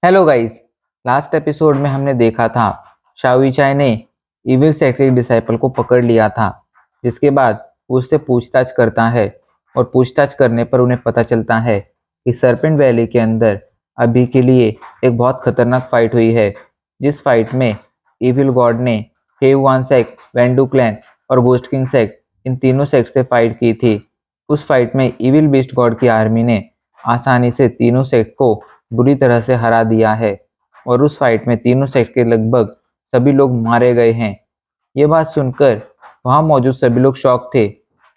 Hello guys. Last episode में हमने देखा था शाओ चाय ने इविल सेक्रेट डिसाइपल को पकड़ लिया था, जिसके बाद वो उससे पूछताछ करता है और पूछताछ करने पर उन्हें पता चलता है कि सरपेंट वैली के अंदर अभी के लिए एक बहुत खतरनाक फाइट हुई है, जिस फाइट में इविल गॉड ने हेवान सेक्ट, वेंडू क्लैन और गोस्ट किंग सेक्ट इन तीनों सेक्ट से फाइट की थी। उस फाइट में इविल बीस्ट गॉड की आर्मी ने आसानी से तीनों सेक्ट को बुरी तरह से हरा दिया है और उस फाइट में तीनों सेक्ट के लगभग सभी लोग मारे गए हैं। ये बात सुनकर वहां मौजूद सभी लोग शॉक थे,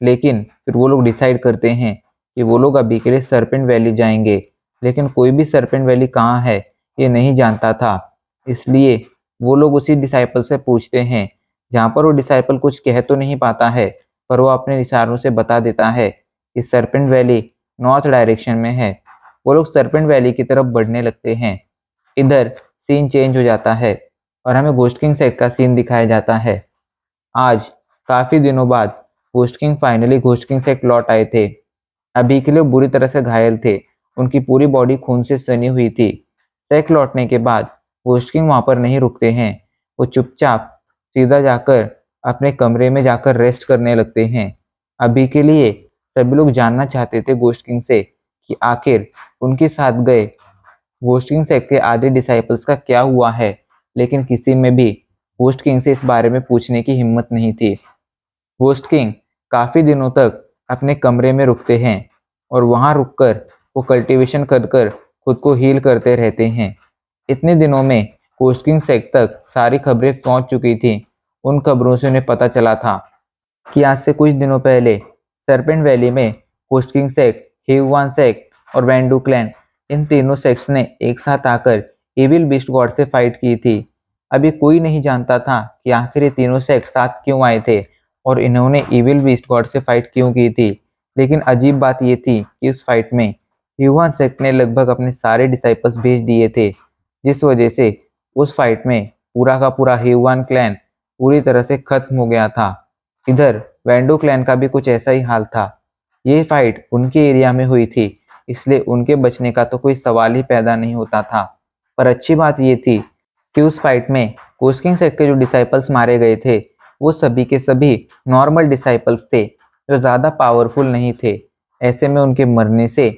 लेकिन फिर वो लोग डिसाइड करते हैं कि वो लोग अभी के लिए सरपेंट वैली जाएंगे, लेकिन कोई भी सरपेंट वैली कहाँ है ये नहीं जानता था। इसलिए वो लोग उसी डिसाइपल से पूछते हैं, जहाँ पर वो डिसाइपल कुछ कह तो नहीं पाता है, पर वो अपने इशारों से बता देता है कि सरपेंट वैली नॉर्थ डायरेक्शन में है। वो लोग सरपेंट वैली की तरफ बढ़ने लगते हैं। इधर सीन चेंज हो जाता है और हमें घोस्ट किंग सेट का सीन दिखाया जाता है। आज काफी दिनों बाद ghost king finally ghost king set लौट आए थे। अभी के लिए बुरी तरह से घायल थे, उनकी पूरी बॉडी खून से सनी हुई थी। सेक लौटने के बाद घोस्ट किंग वहां पर नहीं रुकते हैं, वो चुपचाप सीधा जाकर अपने कमरे में जाकर रेस्ट करने लगते हैं। अभी के लिए सभी लोग जानना चाहते थे घोस्ट किंग से कि आखिर उनके साथ गए घोस्ट किंग सेक्ट के आधे डिसाइपल्स का क्या हुआ है, लेकिन किसी में भी घोस्ट किंग से इस बारे में पूछने की हिम्मत नहीं थी। घोस्ट किंग काफी दिनों तक अपने कमरे में रुकते हैं और वहां रुककर वो कल्टीवेशन कर कर खुद को हील करते रहते हैं। इतने दिनों में घोस्ट किंग सेक्ट तक सारी खबरें पहुंच चुकी थी। उन खबरों से उन्हें पता चला था कि आज से कुछ दिनों पहले सरपेंट वैली में घोस्ट किंग सेक्ट, ह्यूवान सेक्ट और वैंडू क्लैन इन तीनों सेक्ट्स ने एक साथ आकर इविल बीस्ट गॉड से फाइट की थी। अभी कोई नहीं जानता था कि आखिर ये तीनों सेक्ट साथ क्यों आए थे और इन्होंने इविल बीस्ट गॉड से फाइट क्यों की थी। लेकिन अजीब बात ये थी कि उस फाइट में ह्यूमन सेक्ट ने लगभग अपने सारे डिसाइपल्स भेज दिए थे, जिस वजह से उस फाइट में पूरा का पूरा ह्यूमन क्लैन पूरी तरह से खत्म हो गया था। इधर वैंडो क्लैन का भी कुछ ऐसा ही हाल था। ये फाइट उनके एरिया में हुई थी, इसलिए उनके बचने का तो कोई सवाल ही पैदा नहीं होता था। पर अच्छी बात ये थी कि उस फाइट में घोस्ट किंग सेक्ट के जो डिसाइपल्स मारे गए थे वो सभी के सभी नॉर्मल डिसाइपल्स थे, जो ज़्यादा पावरफुल नहीं थे। ऐसे में उनके मरने से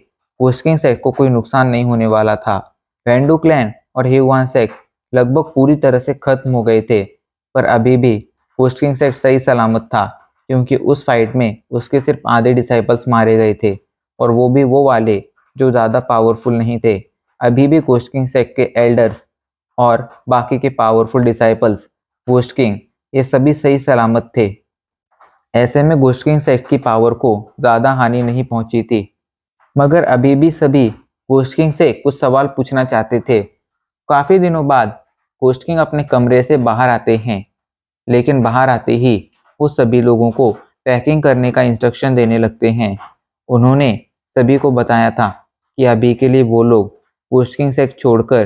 घोस्ट किंग सेक्ट को कोई नुकसान नहीं होने वाला था। वैंडू क्लैन और ह्यूवान सेक्ट लगभग पूरी तरह से खत्म हो गए थे, पर अभी भी घोस्ट किंग सेक्ट सही सलामत था, क्योंकि उस फाइट में उसके सिर्फ आधे डिसाइपल्स मारे गए थे और वो भी वो वाले जो ज़्यादा पावरफुल नहीं थे। अभी भी घोस्ट किंग सेक्ट के एल्डर्स और बाकी के पावरफुल डिसाइपल्स घोस्ट किंग ये सभी सही सलामत थे। ऐसे में घोस्ट किंग सेक्ट की पावर को ज़्यादा हानि नहीं पहुंची थी, मगर अभी भी सभी घोस्ट किंग से कुछ सवाल पूछना चाहते थे। काफ़ी दिनों बाद घोस्ट किंग अपने कमरे से बाहर आते हैं, लेकिन बाहर आते ही वो सभी लोगों को पैकिंग करने का इंस्ट्रक्शन देने लगते हैं। उन्होंने सभी को बताया था कि अभी के लिए वो लोग घोस्ट किंग सेक्ट छोड़कर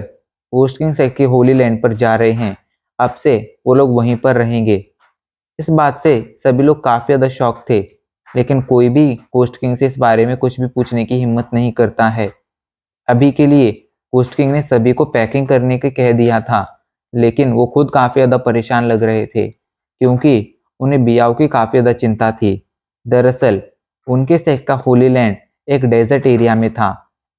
घोस्ट किंग सेक्ट की होली लैंड पर जा रहे हैं। अब से वो लोग वहीं पर रहेंगे। इस बात से सभी लोग काफ़ी ज़्यादा शॉक थे, लेकिन कोई भी घोस्ट किंग से इस बारे में कुछ भी पूछने की हिम्मत नहीं करता है। अभी के लिए घोस्ट किंग ने सभी को पैकिंग करने के कह दिया था, लेकिन वो खुद काफ़ी ज़्यादा परेशान लग रहे थे, क्योंकि उन्हें बियाव की काफ़ी ज़्यादा चिंता थी। दरअसल उनके सेक्ट का होली लैंड एक डेजर्ट एरिया में था।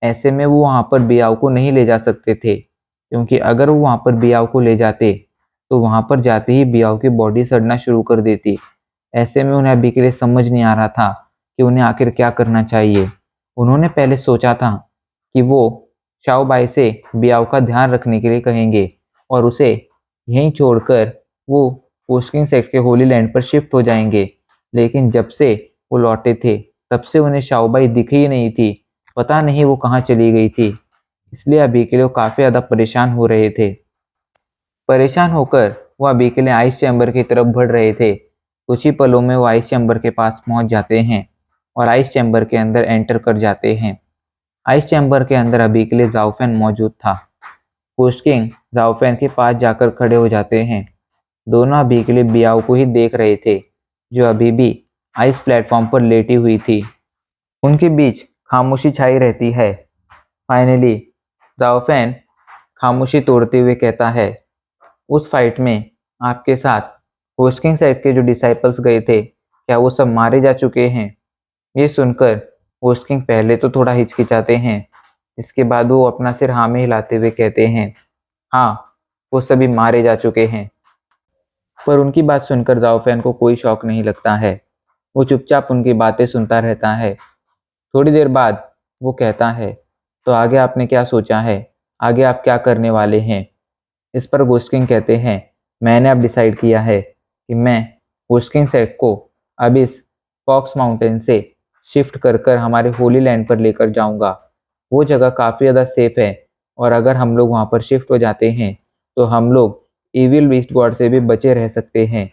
ऐसे में वो वहाँ पर बियाव को नहीं ले जा सकते थे, क्योंकि अगर वो वहाँ पर बियाव को ले जाते तो वहाँ पर जाते ही बियाव की बॉडी सड़ना शुरू कर देती। ऐसे में उन्हें अभी के लिए समझ नहीं आ रहा था कि उन्हें आखिर क्या करना चाहिए। उन्होंने पहले सोचा था कि वो शाओ बाई से बियाव का ध्यान रखने के लिए कहेंगे और उसे यहीं छोड़कर वो पोस्किंग सेक्ट के होली लैंड पर शिफ्ट हो जाएंगे। लेकिन जब से वो लौटे थे तब से उन्हें शाओ बाई दिखी ही नहीं थी, पता नहीं वो कहाँ चली गई थी। इसलिए अभी के लिए वो काफ़ी ज़्यादा परेशान हो रहे थे। परेशान होकर वो अभी के लिए आइस चैम्बर की तरफ बढ़ रहे थे। कुछ ही पलों में वो आइस चैम्बर के पास पहुंच जाते हैं और आइस चैम्बर के अंदर एंटर कर जाते हैं। आइस चैम्बर के अंदर अभी के लिए जाओफेन मौजूद था। घोस्ट किंग जाओफेन के पास जाकर खड़े हो जाते हैं। दोनों अभी के लिए बियाओ को ही देख रहे थे, जो अभी भी आइस प्लेटफॉर्म पर लेटी हुई थी। उनके बीच खामोशी छाई रहती है। फाइनली जाओफेन खामोशी तोड़ते हुए कहता है, उस फाइट में आपके साथ होस्किंग सेट के जो डिसाइपल्स गए थे, क्या वो सब मारे जा चुके हैं? ये सुनकर होस्किंग पहले तो थोड़ा हिचकिचाते हैं, इसके बाद वो अपना सिर हाँ में हिलाते हुए कहते हैं, हाँ, वो सभी मारे जा चुके हैं। पर उनकी बात सुनकर जाओफैन को कोई शौक नहीं लगता है। वो चुपचाप उनकी बातें सुनता रहता है। थोड़ी देर बाद वो कहता है, तो आगे आपने क्या सोचा है? आगे आप क्या करने वाले हैं? इस पर गोस्किंग कहते हैं, मैंने अब डिसाइड किया है कि मैं गोस्किंग सेट को अब इस फॉक्स माउंटेन से शिफ्ट कर कर हमारे होली लैंड पर लेकर जाऊंगा। वो जगह काफ़ी ज़्यादा सेफ है और अगर हम लोग वहाँ पर शिफ्ट हो जाते हैं तो हम लोग इविल बीस्ट गॉड से भी बचे रह सकते हैं।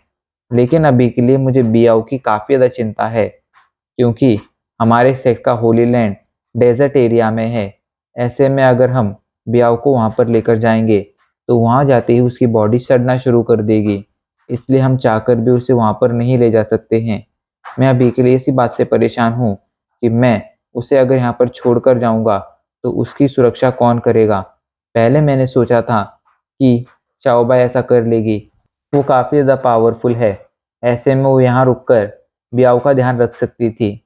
लेकिन अभी के लिए मुझे बियाओ की काफ़ी ज़्यादा चिंता है, क्योंकि हमारे सेट का होली लैंड डेजर्ट एरिया में है। ऐसे में अगर हम बियाओ को वहाँ पर लेकर जाएंगे तो वहाँ जाते ही उसकी बॉडी सड़ना शुरू कर देगी, इसलिए हम चाहकर भी उसे वहाँ पर नहीं ले जा सकते हैं। मैं अभी के लिए इसी बात से परेशान हूँ कि मैं उसे अगर यहाँ पर छोड़कर जाऊँगा तो उसकी सुरक्षा कौन करेगा। पहले मैंने सोचा था कि चाओबाई ऐसा कर लेगी, वो काफ़ी ज़्यादा पावरफुल है, ऐसे में वो यहाँ रुककर बियाओ का ध्यान रख सकती थी।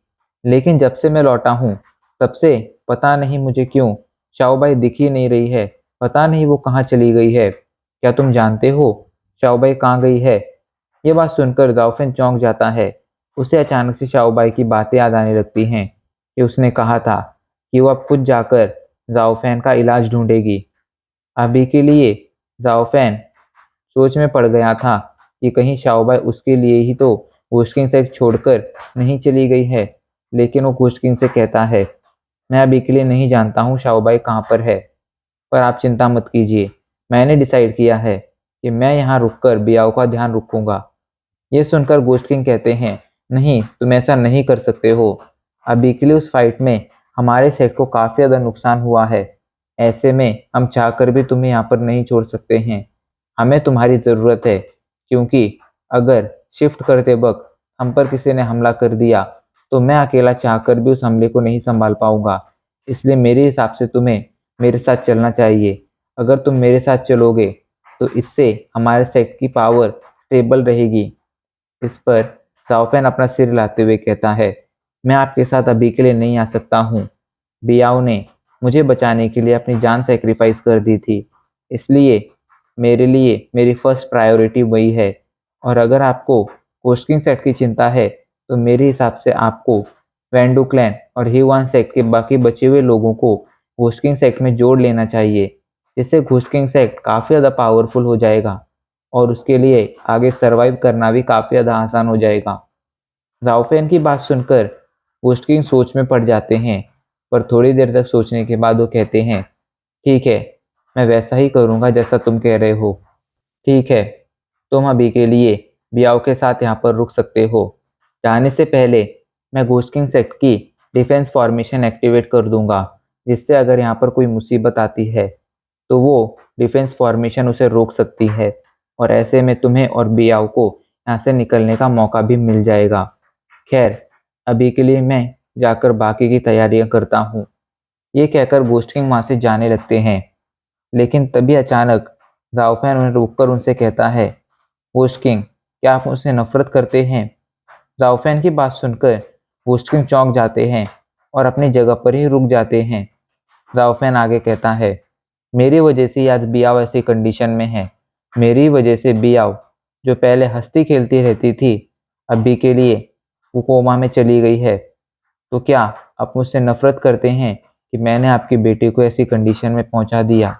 लेकिन जब से मैं लौटा हूँ तब से पता नहीं मुझे क्यों चाओबाई दिख ही नहीं रही है। पता नहीं वो कहाँ चली गई है। क्या तुम जानते हो चाओबाई कहाँ गई है? ये बात सुनकर जाओफेन चौंक जाता है। उसे अचानक से शाओबाई की बातें याद आने लगती हैं कि उसने कहा था कि वो अब खुद जाकर जाओफेन का इलाज ढूंढेगी। अभी के लिए जाओफेन सोच में पड़ गया था कि कहीं शाओबाई उसके लिए ही तो गुस्किन से छोड़कर नहीं चली गई है। लेकिन वो गुस्किन से कहता है, मैं अभी के लिए नहीं जानता हूँ शाओबाई कहाँ पर है, पर आप चिंता मत कीजिए। मैंने डिसाइड किया है कि मैं यहाँ रुककर बियाओ का ध्यान रखूंगा। ये सुनकर गोस्ट किंग कहते हैं, नहीं, तुम ऐसा नहीं कर सकते हो। अभी के लिए उस फाइट में हमारे सेट को काफ़ी ज़्यादा नुकसान हुआ है। ऐसे में हम चाहकर भी तुम्हें यहाँ पर नहीं छोड़ सकते हैं। हमें तुम्हारी ज़रूरत है, क्योंकि अगर शिफ्ट करते वक्त हम पर किसी ने हमला कर दिया तो मैं अकेला चाहकर भी उस हमले को नहीं संभाल पाऊंगा। इसलिए मेरे हिसाब से तुम्हें मेरे साथ चलना चाहिए। अगर तुम मेरे साथ चलोगे तो इससे हमारे सेट की पावर स्टेबल रहेगी। इस पर जाओफेन अपना सिर हिलाते हुए कहता है, मैं आपके साथ अभी के लिए नहीं आ सकता हूँ। बियाओ ने मुझे बचाने के लिए अपनी जान सेक्रीफाइस कर दी थी, इसलिए मेरे लिए मेरी फर्स्ट प्रायोरिटी वही है। और अगर आपको कोस्किंग सेट की चिंता है तो मेरे हिसाब से आपको वैंडू क्लैन और हीवान सेक्ट के बाकी बचे हुए लोगों को कोस्किंग सेक्ट में जोड़ लेना चाहिए, जिससे कोस्किंग सेक्ट काफ़ी ज़्यादा पावरफुल हो जाएगा और उसके लिए आगे सरवाइव करना भी काफ़ी ज़्यादा आसान हो जाएगा। राउफेन की बात सुनकर वुस्टकिंग सोच में पड़ जाते हैं, पर थोड़ी देर तक सोचने के बाद वो कहते हैं, ठीक है, मैं वैसा ही करूँगा जैसा तुम कह रहे हो। ठीक है, तुम अभी के लिए बियाओ के साथ यहाँ पर रुक सकते हो। जाने से पहले मैं गोस्किंग सेक्ट की डिफेंस फॉर्मेशन एक्टिवेट कर दूंगा, जिससे अगर यहाँ पर कोई मुसीबत आती है तो वो डिफेंस फॉर्मेशन उसे रोक सकती है और ऐसे में तुम्हें और बियाओ को यहाँ से निकलने का मौका भी मिल जाएगा। खैर, अभी के लिए मैं जाकर बाकी की तैयारियां करता हूँ। ये कहकर गोस्टिंग वहाँ से जाने लगते हैं, लेकिन तभी अचानक राउफैन उन्हें रोककर उनसे कहता है, गोस्टिंग, क्या आप मुझसे नफरत करते हैं? राउफैन की बात सुनकर गोस्टिंग चौंक जाते हैं और अपनी जगह पर ही रुक जाते हैं। राउफैन आगे कहता है, मेरी वजह से ही आज बियाव ऐसी कंडीशन में है। मेरी वजह से बियाव, जो पहले हंसती खेलती रहती थी, अभी के लिए वो कोमा में चली गई है। तो क्या आप मुझसे नफरत करते हैं कि मैंने आपकी बेटी को ऐसी कंडीशन में पहुंचा दिया?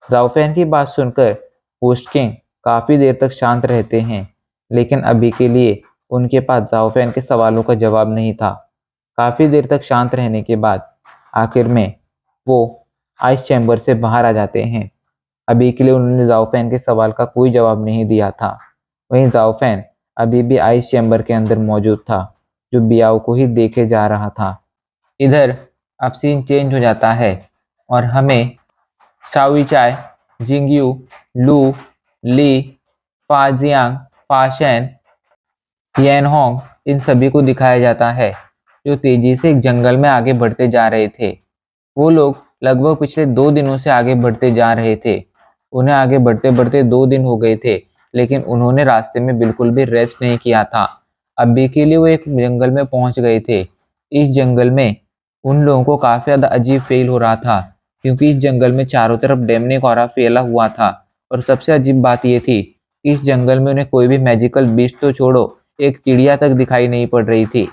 राउफैन की बात सुनकर होस्ट किंग काफ़ी देर तक शांत रहते हैं, लेकिन अभी के लिए उनके पास राउफैन के सवालों का जवाब नहीं था। काफ़ी देर तक शांत रहने के बाद आखिर में वो आइस चैम्बर से बाहर आ जाते हैं। अभी के लिए उन्होंने जाओफैन के सवाल का कोई जवाब नहीं दिया था। वहीं जाओफैन अभी भी आइस चैम्बर के अंदर मौजूद था, जो बियाओ को ही देखे जा रहा था। इधर अब सीन चेंज हो जाता है और हमें शाओई चाय, जिंगयू, लू, ली, फाजियांग, फाशैन, येनहोंग, इन सभी को दिखाया जाता है, जो तेजी से एक जंगल में आगे बढ़ते जा रहे थे। वो लोग लगभग पिछले 2 दिनों से आगे बढ़ते जा रहे थे। उन्हें आगे बढ़ते-बढ़ते 2 दिन हो गए थे, लेकिन उन्होंने रास्ते में बिल्कुल भी रेस्ट नहीं किया था। अभी के लिए वो एक जंगल में पहुंच गए थे। इस जंगल में उन लोगों को काफ़ी ज़्यादा अजीब फ़ील हो रहा था, क्योंकि इस जंगल में चारों तरफ डेमनिक ऑरा फैला हुआ था और सबसे अजीब बात ये थी, इस जंगल में उन्हें कोई भी मैजिकल बीस्ट तो छोड़ो, एक चिड़िया तक दिखाई नहीं पड़ रही थी।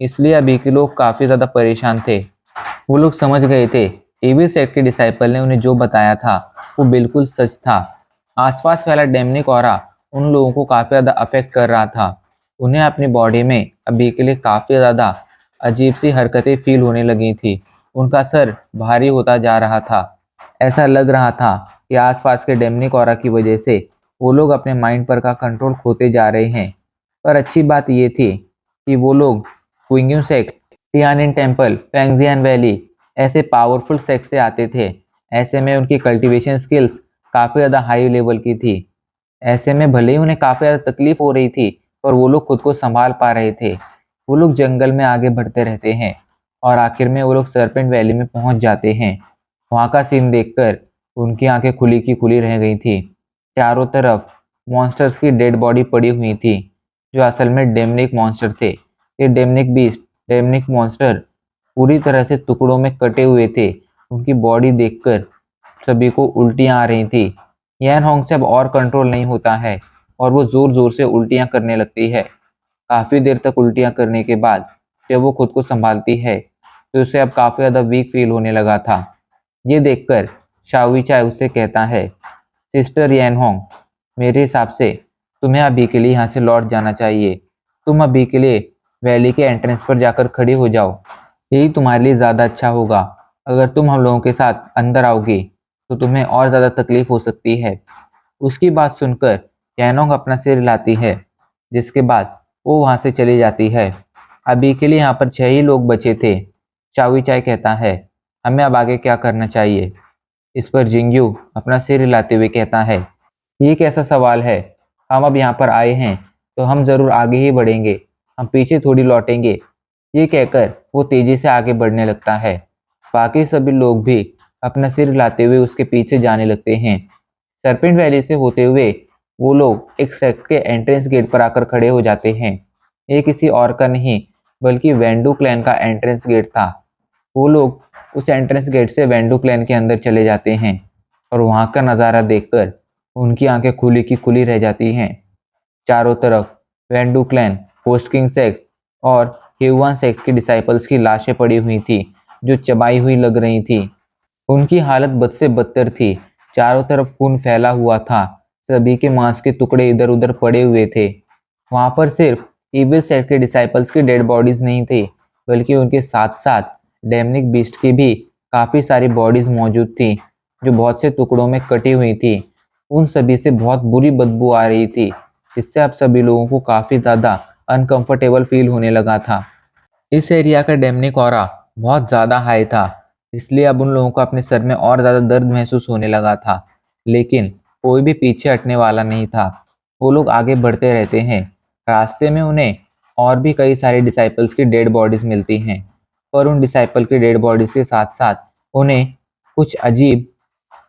इसलिए अभी के लोग काफ़ी ज़्यादा परेशान थे। वो लोग समझ गए थे, एविल सेक्ट के डिसाइपल ने उन्हें जो बताया था, वो बिल्कुल सच था। आसपास फैला डेमनिक ऑरा उन लोगों को काफ़ी ज़्यादा अफेक्ट कर रहा था। उन्हें अपनी बॉडी में अभी के लिए काफ़ी ज़्यादा अजीब सी हरकतें फील होने लगी थी। उनका सर भारी होता जा रहा था। ऐसा लग रहा था कि आसपास के डेमनिक ऑरा की वजह से वो लोग अपने माइंड पर का कंट्रोल खोते जा रहे हैं। पर अच्छी बात ये थी कि वो लोग क्विंगयू सेक्ट, टियानिन टेम्पल, पेंगजियान वैली ऐसे पावरफुल सेक्ट से आते थे। ऐसे में उनकी कल्टीवेशन स्किल्स काफ़ी ज़्यादा हाई लेवल की थी। ऐसे में भले ही उन्हें काफ़ी ज़्यादा तकलीफ हो रही थी, पर वो लोग खुद को संभाल पा रहे थे। वो लोग जंगल में आगे बढ़ते रहते हैं और आखिर में वो लोग सरपेंट वैली में पहुंच जाते हैं। वहाँ का सीन देखकर उनकी आंखें खुली की खुली रह गई थी। चारों तरफ मॉन्स्टर्स की डेड बॉडी पड़ी हुई थी, जो असल में डेमनिक मॉन्स्टर थे। ये डेमनिक बीस्ट, डेमनिक मॉन्स्टर पूरी तरह से टुकड़ों में कटे हुए थे। उनकी बॉडी देखकर सभी को उल्टियां आ रही थी। यैन होंग से अब और कंट्रोल नहीं होता है और वो जोर जोर से उल्टियां करने लगती है। काफ़ी देर तक उल्टियां करने के बाद जब वो खुद को संभालती है, तो उसे अब काफ़ी ज़्यादा वीक फील होने लगा था। ये देखकर शाओई चाय उससे कहता है, सिस्टर यैन होंग, मेरे हिसाब से तुम्हें अभी के लिए यहाँ से लौट जाना चाहिए। तुम अभी के लिए वैली के एंट्रेंस पर जाकर खड़ी हो जाओ। यही तुम्हारे लिए ज़्यादा अच्छा होगा। अगर तुम हम लोगों के साथ अंदर आओगी तो तुम्हें और ज़्यादा तकलीफ हो सकती है। उसकी बात सुनकर यैनोंग अपना सिर हिलाती है, जिसके बाद वो वहाँ से चली जाती है। अभी के लिए यहाँ पर 6 ही लोग बचे थे। चावी चाय कहता है, हमें अब आगे क्या करना चाहिए? इस पर जिंगयू अपना सिर हिलाते हुए कहता है, ये कैसा सवाल है? हम अब यहाँ पर आए हैं तो हम ज़रूर आगे ही बढ़ेंगे, हम पीछे थोड़ी लौटेंगे। ये कहकर वो तेजी से आगे बढ़ने लगता है। बाकी सभी लोग भी अपना सिर हिलाते हुए उसके पीछे जाने लगते हैं। सरपेंट वैली से होते हुए वो लोग एक सेक्ट के एंट्रेंस गेट पर आकर खड़े हो जाते हैं। ये किसी और का नहीं बल्कि वेंडू क्लैन का एंट्रेंस गेट था। वो लोग उस एंट्रेंस गेट से वेंडू क्लैन के अंदर चले जाते हैं और वहाँ का नज़ारा देखकर उनकी आंखें खुली की खुली रह जाती हैं। चारों तरफ वेंडू क्लैन, पोस्ट किंग सेक्ट और ह्यूआन सेक्ट की डिसाइपल्स की लाशें पड़ी हुई थी, जो चबाई हुई लग रही थी। उनकी हालत बद से बदतर थी। चारों तरफ खून फैला हुआ था। सभी के मांस के टुकड़े इधर उधर पड़े हुए थे। वहां पर सिर्फ इविल सेक्ट के डिसाइपल्स की डेड बॉडीज नहीं थी, बल्कि उनके साथ साथ डेमनिक बीस्ट की भी काफ़ी सारी बॉडीज मौजूद थी, जो बहुत से टुकड़ों में कटी हुई थी। उन सभी से बहुत बुरी बदबू आ रही थी, जिससे अब सभी लोगों को काफ़ी ज़्यादा अनकंफर्टेबल फील होने लगा था। इस एरिया का डेमनिक ऑरा बहुत ज़्यादा हाई था, इसलिए अब उन लोगों को अपने सर में और ज़्यादा दर्द महसूस होने लगा था। लेकिन कोई भी पीछे हटने वाला नहीं था। वो लोग आगे बढ़ते रहते हैं। रास्ते में उन्हें और भी कई सारे डिसाइपल्स की डेड बॉडीज मिलती हैं, पर उन डिसाइपल की डेड बॉडीज के साथ साथ उन्हें कुछ अजीब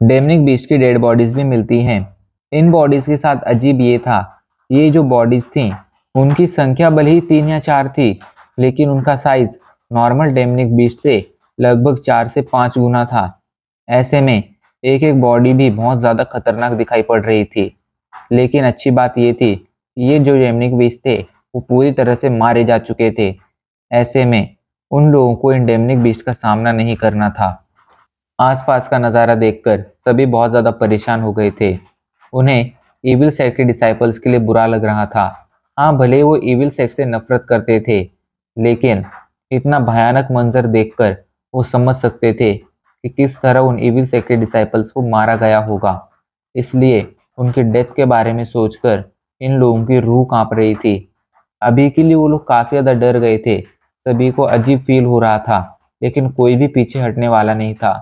डेमनिक बीस्ट की डेड बॉडीज भी मिलती हैं। इन बॉडीज के साथ अजीब ये था, ये जो बॉडीज थी उनकी संख्या भले ही 3 या 4 थी, लेकिन उनका साइज नॉर्मल डेमनिक बीस्ट से लगभग 4 से 5 गुना था। ऐसे में एक एक बॉडी भी बहुत ज़्यादा खतरनाक दिखाई पड़ रही थी। लेकिन अच्छी बात ये थी कि ये जो डेमनिक बीस्ट थे वो पूरी तरह से मारे जा चुके थे। ऐसे में उन लोगों को इन डेमनिक बीस्ट का सामना नहीं करना था। आसपास का नज़ारा देखकर सभी बहुत ज़्यादा परेशान हो गए थे। उन्हें इविल सेक्ट के डिसाइपल्स के लिए बुरा लग रहा था। हाँ, भले ही वो इविल सेक्ट से नफरत करते थे, लेकिन इतना भयानक मंजर देखकर वो समझ सकते थे कि किस तरह उन इविल सेक्ट के डिसाइपल्स को मारा गया होगा। इसलिए उनकी डेथ के बारे में सोचकर इन लोगों की रूह कांप रही थी। अभी के लिए वो लोग काफ़ी ज़्यादा डर गए थे। सभी को अजीब फील हो रहा था, लेकिन कोई भी पीछे हटने वाला नहीं था।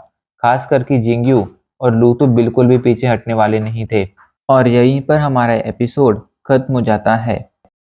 खास करके जिंगयू और लू तो बिल्कुल भी पीछे हटने वाले नहीं थे। और यहीं पर हमारा एपिसोड खत्म हो जाता है।